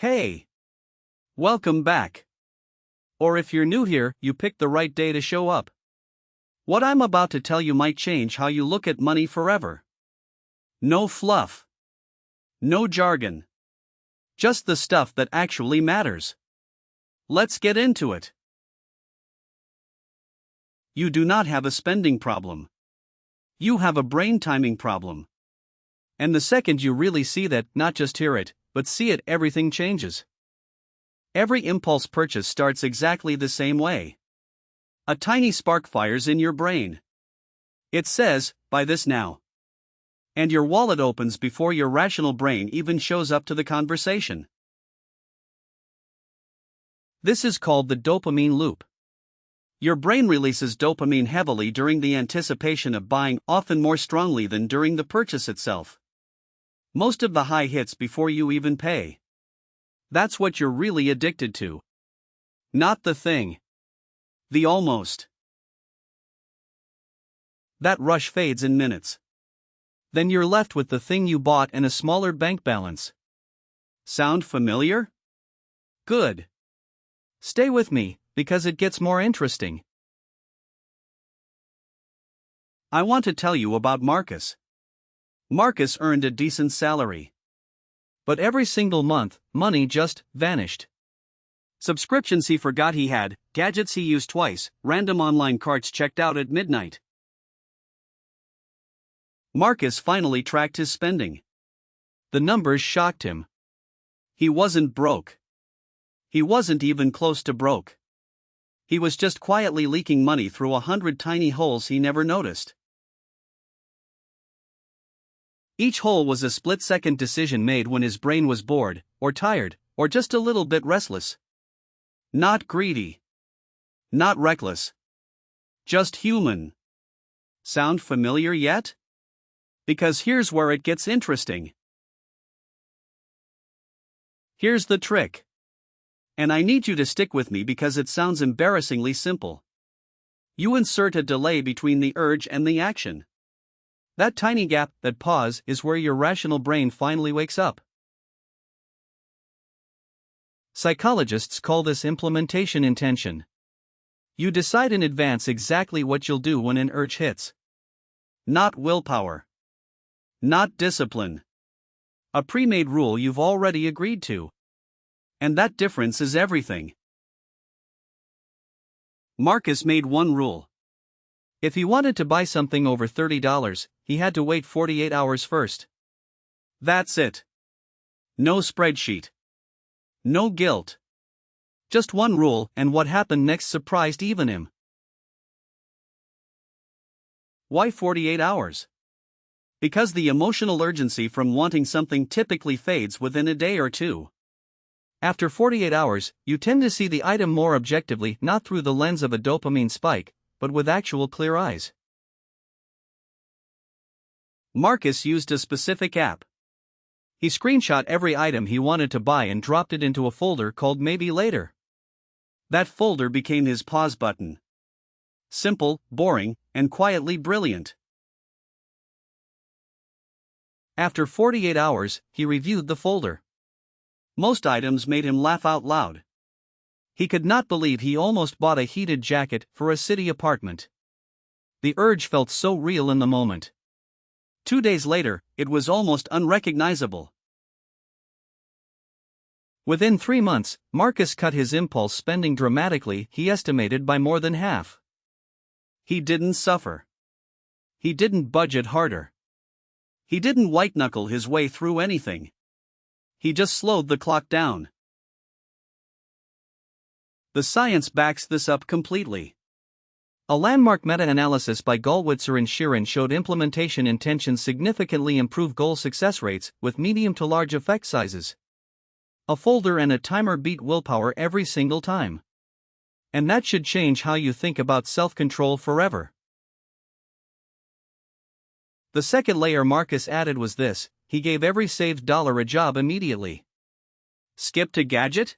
Hey! Welcome back. Or if you're new here, you picked the right day to show up. What I'm about to tell you might change how you look at money forever. No fluff. No jargon. Just the stuff that actually matters. Let's get into it. You do not have a spending problem. You have a brain timing problem. And the second you really see that, not just hear it, but see it, everything changes. Every impulse purchase starts exactly the same way. A tiny spark fires in your brain. It says, "Buy this now." And your wallet opens before your rational brain even shows up to the conversation. This is called the dopamine loop. Your brain releases dopamine heavily during the anticipation of buying, often more strongly than during the purchase itself. Most of the high hits before you even pay. That's what you're really addicted to. Not the thing. The almost. That rush fades in minutes. Then you're left with the thing you bought and a smaller bank balance. Sound familiar? Good. Stay with me, because it gets more interesting. I want to tell you about Marcus. Marcus earned a decent salary. But every single month, money just vanished. Subscriptions he forgot he had, gadgets he used twice, random online carts checked out at midnight. Marcus finally tracked his spending. The numbers shocked him. He wasn't broke. He wasn't even close to broke. He was just quietly leaking money through 100 tiny holes he never noticed. Each hole was a split-second decision made when his brain was bored, or tired, or just a little bit restless. Not greedy. Not reckless. Just human. Sound familiar yet? Because here's where it gets interesting. Here's the trick. And I need you to stick with me because it sounds embarrassingly simple. You insert a delay between the urge and the action. That tiny gap, that pause, is where your rational brain finally wakes up. Psychologists call this implementation intention. You decide in advance exactly what you'll do when an urge hits. Not willpower. Not discipline. A pre-made rule you've already agreed to. And that difference is everything. Marcus made one rule. If he wanted to buy something over $30, he had to wait 48 hours first. That's it. No spreadsheet. No guilt. Just one rule, and what happened next surprised even him. Why 48 hours? Because the emotional urgency from wanting something typically fades within a day or two. After 48 hours, you tend to see the item more objectively, not through the lens of a dopamine spike, but with actual clear eyes. Marcus used a specific app. He screenshot every item he wanted to buy and dropped it into a folder called Maybe Later. That folder became his pause button. Simple, boring, and quietly brilliant. After 48 hours, he reviewed the folder. Most items made him laugh out loud. He could not believe he almost bought a heated jacket for a city apartment. The urge felt so real in the moment. 2 days later, it was almost unrecognizable. Within 3 months, Marcus cut his impulse spending dramatically, he estimated by more than half. He didn't suffer. He didn't budget harder. He didn't white-knuckle his way through anything. He just slowed the clock down. The science backs this up completely. A landmark meta-analysis by Gallwitzer and Sheeran showed implementation intentions significantly improve goal success rates with medium to large effect sizes. A folder and a timer beat willpower every single time. And that should change how you think about self-control forever. The second layer Marcus added was this: he gave every saved dollar a job immediately. Skipped a gadget?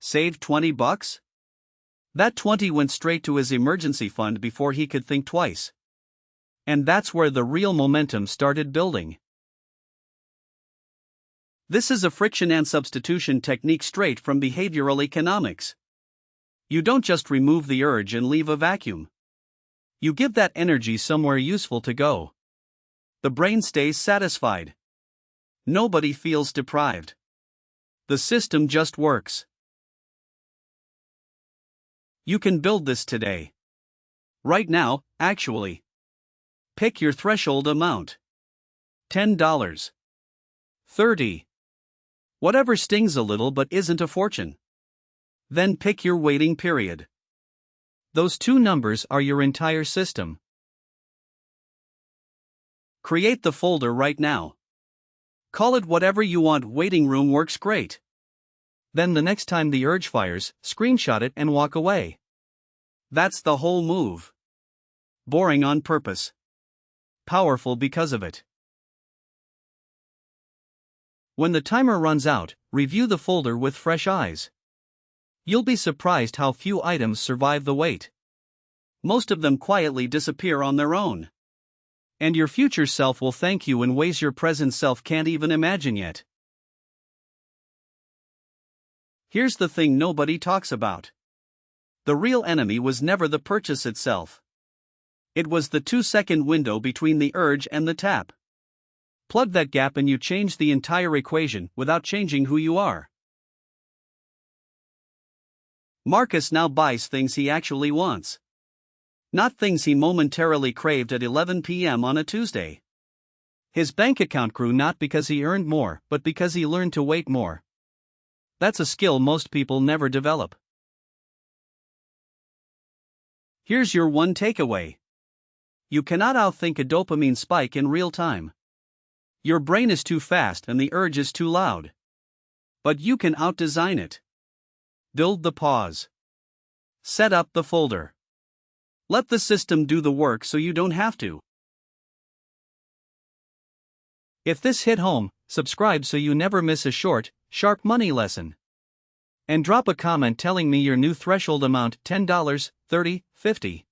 Saved $20? That 20 went straight to his emergency fund before he could think twice. And that's where the real momentum started building. This is a friction and substitution technique straight from behavioral economics. You don't just remove the urge and leave a vacuum. You give that energy somewhere useful to go. The brain stays satisfied. Nobody feels deprived. The system just works. You can build this today. Right now, actually. Pick your threshold amount. $10. $30. Whatever stings a little but isn't a fortune. Then pick your waiting period. Those two numbers are your entire system. Create the folder right now. Call it whatever you want. Waiting room works great. Then the next time the urge fires, screenshot it and walk away. That's the whole move. Boring on purpose. Powerful because of it. When the timer runs out, review the folder with fresh eyes. You'll be surprised how few items survive the wait. Most of them quietly disappear on their own. And your future self will thank you in ways your present self can't even imagine yet. Here's the thing nobody talks about. The real enemy was never the purchase itself. It was the 2-second window between the urge and the tap. Plug that gap and you change the entire equation without changing who you are. Marcus now buys things he actually wants. Not things he momentarily craved at 11 p.m. on a Tuesday. His bank account grew not because he earned more, but because he learned to wait more. That's a skill most people never develop. Here's your one takeaway. You cannot outthink a dopamine spike in real time. Your brain is too fast and the urge is too loud. But you can outdesign it. Build the pause. Set up the folder. Let the system do the work so you don't have to. If this hit home, subscribe so you never miss a short, sharp money lesson. And drop a comment telling me your new threshold amount: $10, $30, $50.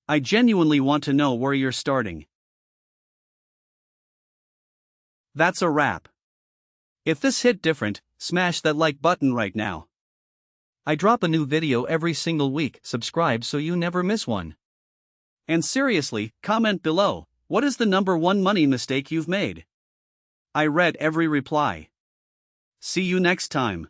I genuinely want to know where you're starting. That's a wrap. If this hit different, smash that like button right now. I drop a new video every single week. Subscribe so you never miss one. And seriously, comment below, what is the number one money mistake you've made? I read every reply. See you next time.